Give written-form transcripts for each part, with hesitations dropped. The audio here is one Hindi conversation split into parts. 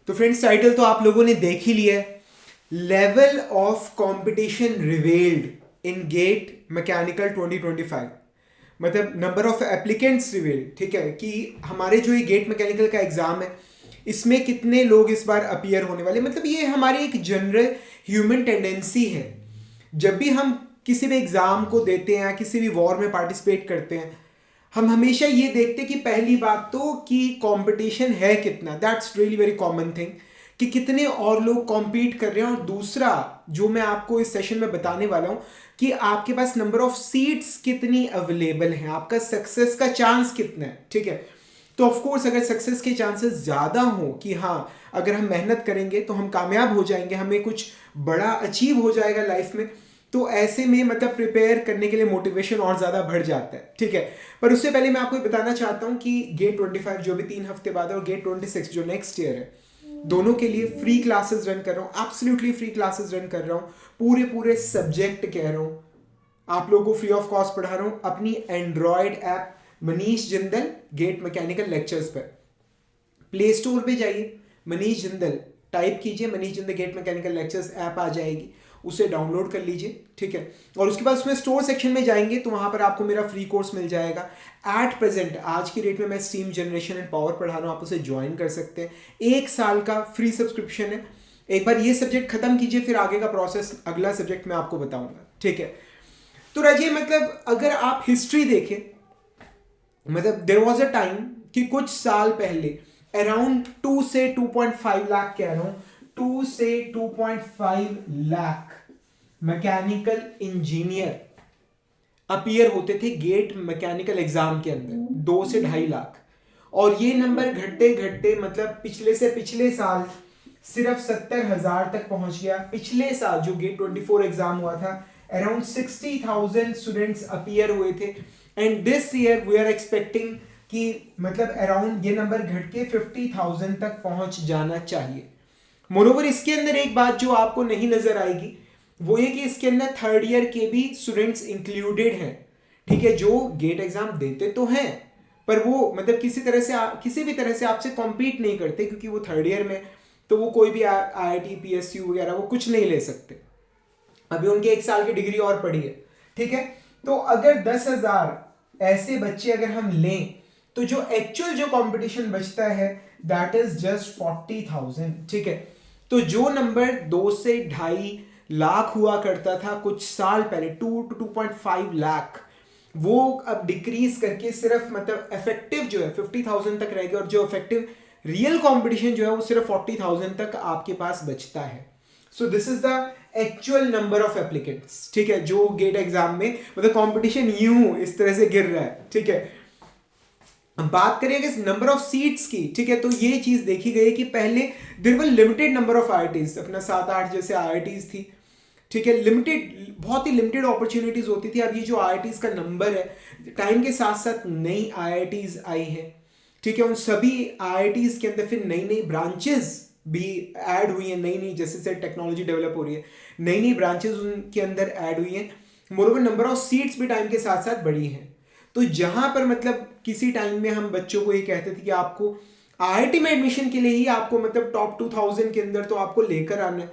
तो फ्रेंड्स टाइटल तो आप लोगों ने देख ही लिया है, level of competition revealed in GATE mechanical 2025। मतलब नंबर ऑफ एप्लीकेंट्स रिवेल्ड, ठीक है, कि हमारे जो ये गेट मैकेनिकल का एग्जाम है इसमें कितने लोग इस बार अपीयर होने वाले। मतलब ये हमारी एक जनरल ह्यूमन टेंडेंसी है, जब भी हम किसी भी एग्जाम को देते हैं, किसी भी वॉर में पार्टिसिपेट करते हैं, हम हमेशा ये देखते हैं कि पहली बात तो कि कंपटीशन है कितना, that's really very common thing, कि कितने और लोग कॉम्पीट कर रहे हैं। और दूसरा जो मैं आपको इस सेशन में बताने वाला हूं कि आपके पास नंबर ऑफ सीट्स कितनी अवेलेबल हैं, आपका सक्सेस का चांस कितना है, ठीक है। तो ऑफ कोर्स अगर सक्सेस के चांसेस ज़्यादा हो कि हाँ अगर हम मेहनत करेंगे तो हम कामयाब हो जाएंगे, हमें कुछ बड़ा अचीव हो जाएगा लाइफ में, तो ऐसे में मतलब प्रिपेयर करने के लिए मोटिवेशन और ज़्यादा बढ़ जाता है, ठीक है। पर उससे पहले मैं आपको बताना चाहता हूँ कि गेट 25 जो भी 3 हफ्ते बाद है और गेट 26 जो नेक्स्ट ईयर है, दोनों के लिए फ्री क्लासेस रन कर रहा हूँ, एब्सोल्युटली फ्री क्लासेस रन कर रहा हूँ, पूरे सब्जेक्ट कह रहा हूँ, आप लोगों को फ्री ऑफ कॉस्ट पढ़ा रहा हूँ अपनी Android app Manish Jindal GATE mechanical lectures पर। प्ले स्टोर पे जाइए, मनीष जिंदल टाइप कीजिए, Manish Jindal GATE mechanical lectures app आ जाएगी, उसे डाउनलोड कर लीजिए, ठीक है। और उसके बाद उसमें स्टोर सेक्शन में जाएंगे तो वहां पर आपको मेरा फ्री कोर्स मिल जाएगा। एट प्रेजेंट आज की डेट में मैं स्टीम जनरेशन एंड पावर पढ़ा रहा हूँ, आप उसे ज्वाइन कर सकते हैं, 1 साल का फ्री सब्सक्रिप्शन है। एक बार ये सब्जेक्ट खत्म कीजिए, फिर आगे का प्रोसेस अगला सब्जेक्ट मैं आपको बताऊंगा, ठीक है। तो राजिए मतलब अगर आप हिस्ट्री देखें, मतलब देयर वाज अ टाइम कि कुछ साल पहले अराउंड 2 से 2.5 लाख कह रहा हूं, 2 से 2.5 लाख मैकेनिकल इंजीनियर अपीयर होते थे गेट मैकेनिकल एग्जाम के अंदर, 2 से 2.5 लाख। और ये नंबर घटते घटते मतलब पिछले से पिछले साल सिर्फ 70,000 तक पहुंच गया। पिछले साल जो गेट 24 एग्जाम हुआ था अराउंड 60,000 स्टूडेंट्स अपीयर हुए थे, and this year we are expecting कि मतलब अराउंड ये नंबर घट के 50,000 तक पहुंच जाना चाहिए। मोरोवर इसके अंदर एक बात जो आपको नहीं नजर आएगी वो ये कि इसके अंदर 3rd ईयर के भी स्टूडेंट्स इंक्लूडेड हैं, ठीक है, जो गेट एग्जाम देते तो हैं पर वो मतलब किसी भी तरह से आपसे कॉम्पीट नहीं करते, क्योंकि वो 3rd ईयर में तो वो कोई भी IIT PSU वगैरह वो कुछ नहीं ले सकते, अभी उनके 1 साल की डिग्री और पड़ी है, ठीक है। तो अगर 10,000 ऐसे बच्चे अगर हम लें तो जो एक्चुअल जो कंपटीशन बचता है दैट इज जस्ट 40,000, ठीक है। तो जो नंबर 2 से 2.5 लाख हुआ करता था कुछ साल पहले, 2 to 2.5 लाख, वो अब डिक्रीज करके सिर्फ मतलब इफेक्टिव जो है 50,000 तक रहेगा, और जो इफेक्टिव रियल कंपटीशन जो है वो सिर्फ 40,000 तक आपके पास बचता है। So this is the actual number of applicants, ठीक है, जो गेट एग्जाम में मतलब कंपटीशन यूं इस तरह से गिर रहा है, ठीक है। बात करेंगे नंबर ऑफ सीट्स की, ठीक है, तो ये चीज देखी गई कि पहले there were limited number of IITs, अपना 7-8 जैसे IITs थी, ठीक है, लिमिटेड, बहुत ही लिमिटेड अपॉर्चुनिटीज होती थी। अब ये जो IITs का नंबर है टाइम के साथ साथ नई IITs आई है, ठीक है, उन सभी IITs के अंदर फिर नई नई ब्रांचेस भी ऐड हुई हैं, नई नई जैसे से टेक्नोलॉजी डेवलप हो रही है, नई नई ब्रांचेस उनके अंदर ऐड हुई हैं। मोरोवर नंबर ऑफ सीट्स भी टाइम के साथ साथ बढ़ी हैं। तो जहां पर मतलब किसी टाइम में हम बच्चों को ये कहते थे कि आपको IIT में एडमिशन के लिए ही आपको मतलब टॉप 2000 के अंदर तो आपको लेकर आना है,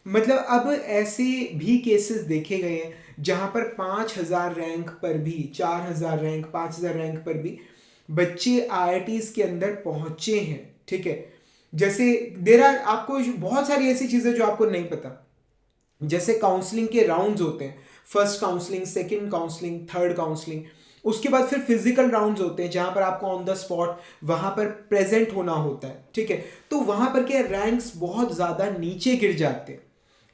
मतलब अब ऐसे भी केसेस देखे गए हैं जहां पर 5,000 रैंक पर भी, 4,000 रैंक, 5,000 रैंक पर भी बच्चे IITs के अंदर पहुंचे हैं, ठीक है। जैसे आपको बहुत सारी ऐसी चीजें जो आपको नहीं पता, जैसे काउंसलिंग के राउंड्स होते हैं, first counselling, second counselling, third counselling, उसके बाद फिर फिजिकल राउंड्स होते हैं जहां पर आपको ऑन द स्पॉट वहां पर प्रेजेंट होना होता है, ठीक है। तो वहां पर के रैंक्स बहुत ज्यादा नीचे गिर जाते हैं,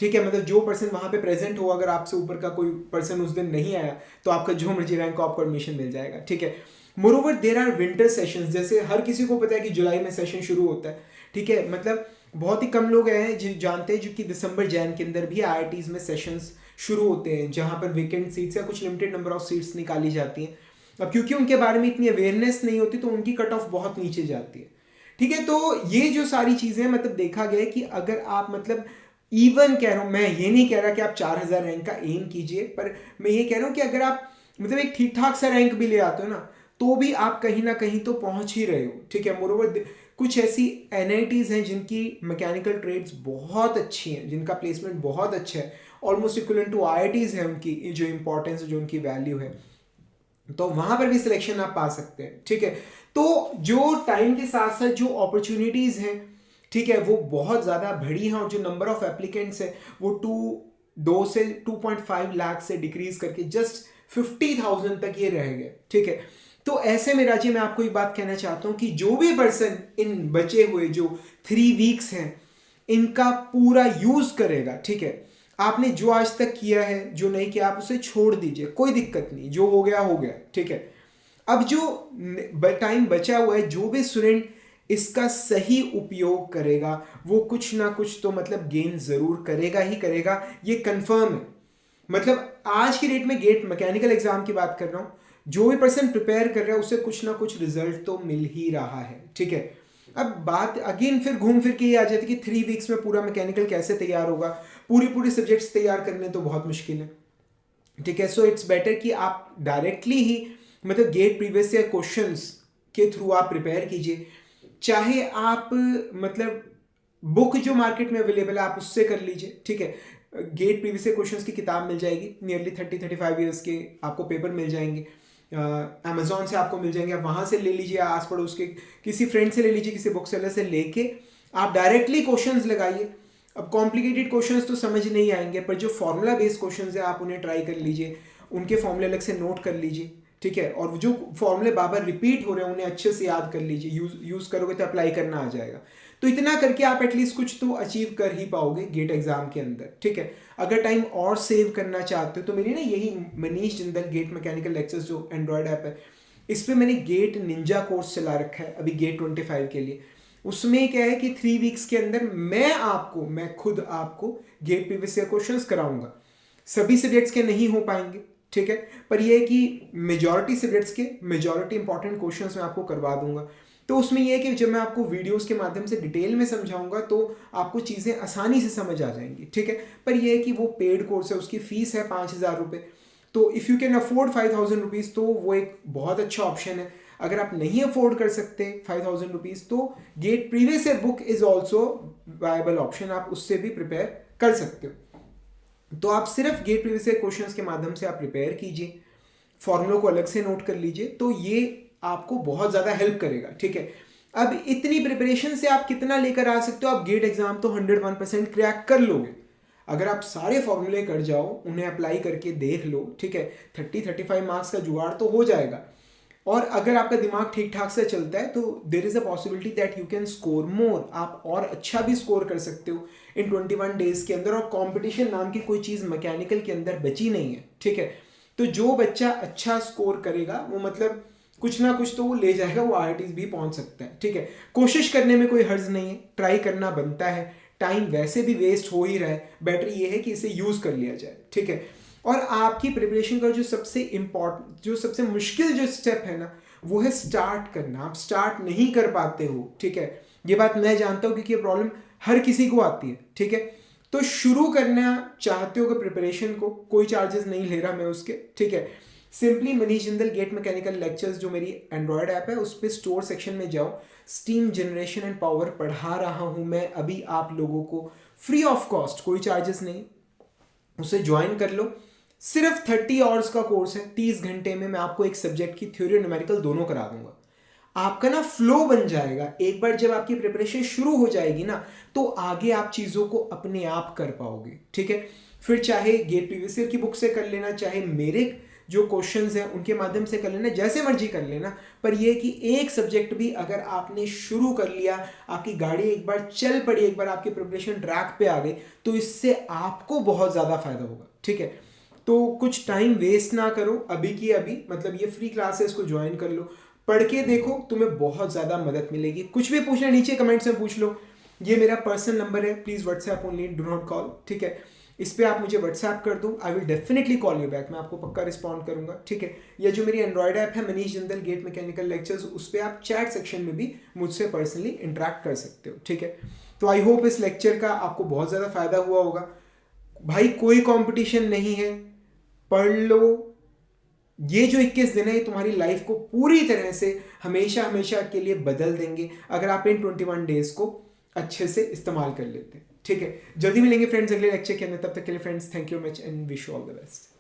ठीक है, मतलब जो पर्सन वहां पे प्रेजेंट हो, अगर आपसे ऊपर का कोई पर्सन उस दिन नहीं आया तो आपका जो मर्जी रैंक आपको एडमिशन मिल जाएगा, ठीक है। Moreover there are winter sessions, जैसे हर किसी को पता है कि जुलाई में सेशन शुरू होता है, ठीक है, मतलब बहुत ही कम लोग हैं जो जानते हैं जो कि दिसंबर जैन के अंदर भी IITs में सेशंस शुरू होते हैं जहां पर वेकेंट सीट्स या कुछ लिमिटेड नंबर ऑफ सीट्स निकाली जाती हैं। अब क्योंकि उनके बारे में इतनी अवेयरनेस नहीं होती तो उनकी कट ऑफ बहुत नीचे जाती है, ठीक है। तो ये जो सारी चीजें मतलब देखा गया कि अगर आप मतलब इवन कह रहा हूं, मैं ये नहीं कह रहा कि आप 4,000 रैंक का एम कीजिए, पर मैं ये कह रहा हूं कि अगर आप मतलब एक ठीक ठाक सा रैंक भी ले आते हो ना तो भी आप कहीं ना कहीं तो पहुंच ही रहे हो, ठीक है। मोरोवर कुछ ऐसी NITs हैं जिनकी मैकेनिकल ट्रेड्स बहुत अच्छी हैं, जिनका प्लेसमेंट बहुत अच्छा है, ऑलमोस्ट इक्वलेंट टू IITs है उनकी जो इंपॉर्टेंस जो उनकी वैल्यू है, तो वहां पर भी सिलेक्शन आप पा सकते हैं, ठीक है। तो जो टाइम के साथ साथ जो अपॉर्चुनिटीज हैं, ठीक है, वो बहुत ज़्यादा बढ़ी हैं, और जो नंबर ऑफ एप्लीकेंट्स है वो 2 से 2.5 लाख से डिक्रीज करके जस्ट 50,000 तक ये रह गए, ठीक है। तो ऐसे में राजी मैं आपको एक बात कहना चाहता हूँ कि जो भी पर्सन इन बचे हुए जो 3 वीक्स हैं इनका पूरा यूज करेगा, ठीक है, आपने जो आज तक किया है, जो नहीं किया आप उसे छोड़ दीजिए, कोई दिक्कत नहीं, जो हो गया, ठीक है। अब जो टाइम बचा हुआ है, जो भी स्टूडेंट इसका सही उपयोग करेगा वो कुछ ना कुछ तो मतलब गेन जरूर करेगा ही करेगा, ये कंफर्म है। मतलब आज की डेट में गेट मैकेनिकल एग्जाम की बात कर रहा हूँ, जो भी पर्सन प्रिपेयर कर रहा है उसे कुछ ना कुछ रिजल्ट तो मिल ही रहा है, ठीक है। अब बात अगेन फिर घूम फिर के ये आ जाती है कि 3 वीक्स में पूरा मैकेनिकल कैसे तैयार होगा, पूरी सब्जेक्ट्स तैयार करने तो बहुत मुश्किल है, ठीक है। सो इट्स बेटर कि आप डायरेक्टली ही मतलब गेट प्रीवियस ईयर क्वेश्चंस के थ्रू आप प्रिपेयर कीजिए, चाहे आप मतलब बुक जो मार्केट में अवेलेबल है आप उससे कर लीजिए, ठीक है। गेट प्रीवियस ईयर क्वेश्चंस की किताब मिल जाएगी, नियरली 30-35 ईयर्स के आपको पेपर मिल जाएंगे, अमेजोन से आपको मिल जाएंगे, आप वहाँ से ले लीजिए, आस पड़ोस के किसी फ्रेंड से ले लीजिए, किसी बुक सेलर से लेके आप डायरेक्टली क्वेश्चंस लगाइए। अब कॉम्प्लिकेटेड क्वेश्चंस तो समझ नहीं आएंगे, पर जो फॉर्मूला बेस्ड क्वेश्चंस है आप उन्हें ट्राई कर लीजिए, उनके फॉर्मूले अलग से नोट कर लीजिए, ठीक है। और जो फॉर्मूले बार बार रिपीट हो रहे हैं उन्हें अच्छे से याद कर लीजिए, यूज करोगे तो अप्लाई करना आ जाएगा। तो इतना करके आप एटलीस्ट कुछ तो अचीव कर ही पाओगे गेट एग्जाम के अंदर, ठीक है। अगर टाइम और सेव करना चाहते हो तो मेरी ना यही Manish Jindal GATE mechanical lectures जो एंड्रॉयड ऐप है, इस पर मैंने गेट निंजा कोर्स चला रखा है अभी गेट 25 के लिए। उसमें क्या है कि 3 वीक्स के अंदर मैं खुद आपको गेट प्रीवियस ईयर क्वेश्चंस कराऊंगा। सभी सब्जेक्ट्स के नहीं हो पाएंगे, ठीक है, पर यह है कि मेजॉरिटी सब्जेक्ट्स के मेजॉरिटी इंपॉर्टेंट क्वेश्चंस मैं आपको करवा दूंगा। तो उसमें यह है कि जब मैं आपको वीडियोस के माध्यम से डिटेल में समझाऊंगा तो आपको चीज़ें आसानी से समझ आ जाएंगी, ठीक है। पर यह है कि वो पेड कोर्स है, उसकी फीस है 5,000 रुपये, तो if you can afford 5,000 rupees तो वो एक बहुत अच्छा ऑप्शन है। अगर आप नहीं अफोर्ड कर सकते 5,000 रुपीज़ तो GATE previous year book is also viable option, आप उससे भी प्रिपेयर कर सकते हो। तो आप सिर्फ गेट प्रीवियस ईयर क्वेश्चंस के माध्यम से आप प्रिपेयर कीजिए, फॉर्मूलों को अलग से नोट कर लीजिए, तो ये आपको बहुत ज़्यादा हेल्प करेगा, ठीक है। अब इतनी प्रिपरेशन से आप कितना लेकर आ सकते हो, आप गेट एग्जाम तो 101% क्रैक कर लोगे अगर आप सारे फॉर्मूले कर जाओ, उन्हें अप्लाई करके देख लो, ठीक है। 30-35 मार्क्स का जुगाड़ तो हो जाएगा, और अगर आपका दिमाग ठीक ठाक से चलता है तो there is a possibility that you can score more, आप और अच्छा भी स्कोर कर सकते हो इन 21 डेज के अंदर। और कंपटीशन नाम की कोई चीज़ मैकेनिकल के अंदर बची नहीं है, ठीक है। तो जो बच्चा अच्छा स्कोर करेगा वो मतलब कुछ ना कुछ तो वो ले जाएगा, वो IITs भी पहुंच सकता है, ठीक है। कोशिश करने में कोई हर्ज नहीं है, ट्राई करना बनता है, टाइम वैसे भी वेस्ट हो ही रहा है, बेटर ये है कि इसे यूज कर लिया जाए, ठीक है। और आपकी प्रिपरेशन का जो सबसे इम्पॉर्टेंट जो सबसे मुश्किल जो स्टेप है ना वो है स्टार्ट करना। आप स्टार्ट नहीं कर पाते हो, ठीक है, ये बात मैं जानता हूँ क्योंकि ये प्रॉब्लम हर किसी को आती है, ठीक है। तो शुरू करना चाहते हो कि प्रिपरेशन को, कोई चार्जेस नहीं ले रहा मैं उसके, ठीक है। Simply Manish Jindal GATE mechanical lectures जो मेरी एंड्रॉयड ऐप है उस पर स्टोर सेक्शन में जाओ, स्टीम जनरेशन एंड पावर पढ़ा रहा हूँ मैं अभी आप लोगों को फ्री ऑफ कॉस्ट, कोई चार्जेस नहीं, उसे ज्वाइन कर लो। सिर्फ 30 आवर्स का कोर्स है, 30 घंटे में मैं आपको एक सब्जेक्ट की थ्योरी और न्यूमेरिकल दोनों करा दूंगा। आपका ना फ्लो बन जाएगा, एक बार जब आपकी प्रिपरेशन शुरू हो जाएगी ना तो आगे आप चीज़ों को अपने आप कर पाओगे, ठीक है। फिर चाहे गेट प्रीवियस ईयर की बुक से कर लेना, चाहे मेरे जो क्वेश्चंस हैं उनके माध्यम से कर लेना, जैसे मर्जी कर लेना, पर यह कि एक सब्जेक्ट भी अगर आपने शुरू कर लिया, आपकी गाड़ी एक बार चल पड़ी, एक बार आपकी प्रिपरेशन ट्रैक पे आ गई तो इससे आपको बहुत ज़्यादा फायदा होगा, ठीक है। तो कुछ टाइम वेस्ट ना करो, अभी की अभी मतलब ये फ्री क्लासेस को ज्वाइन कर लो, पढ़ के देखो, तुम्हें बहुत ज़्यादा मदद मिलेगी। कुछ भी पूछना नीचे कमेंट्स में पूछ लो, ये मेरा पर्सनल नंबर है, please WhatsApp only, do not call, ठीक है। इस पर आप मुझे व्हाट्सएप कर दो, I will definitely call you back, मैं आपको पक्का रिस्पॉन्ड करूंगा, ठीक है। या जो मेरी एंड्रॉयड ऐप है Manish Jindal GATE mechanical lectures, उस पर आप चैट सेक्शन में भी मुझसे पर्सनली इंटरेक्ट कर सकते हो, ठीक है। तो आई होप इस लेक्चर का आपको बहुत ज़्यादा फायदा हुआ होगा। भाई कोई कॉम्पिटिशन नहीं है, पढ़ लो, ये जो 21 दिन है ये तुम्हारी लाइफ को पूरी तरह से हमेशा हमेशा के लिए बदल देंगे अगर आप इन 21 डेज को अच्छे से इस्तेमाल कर लेते हैं। ठीक है, जल्दी मिलेंगे फ्रेंड्स अगले लेक्चर के अंदर, तब तक के लिए friends thank you much and wish you all the best.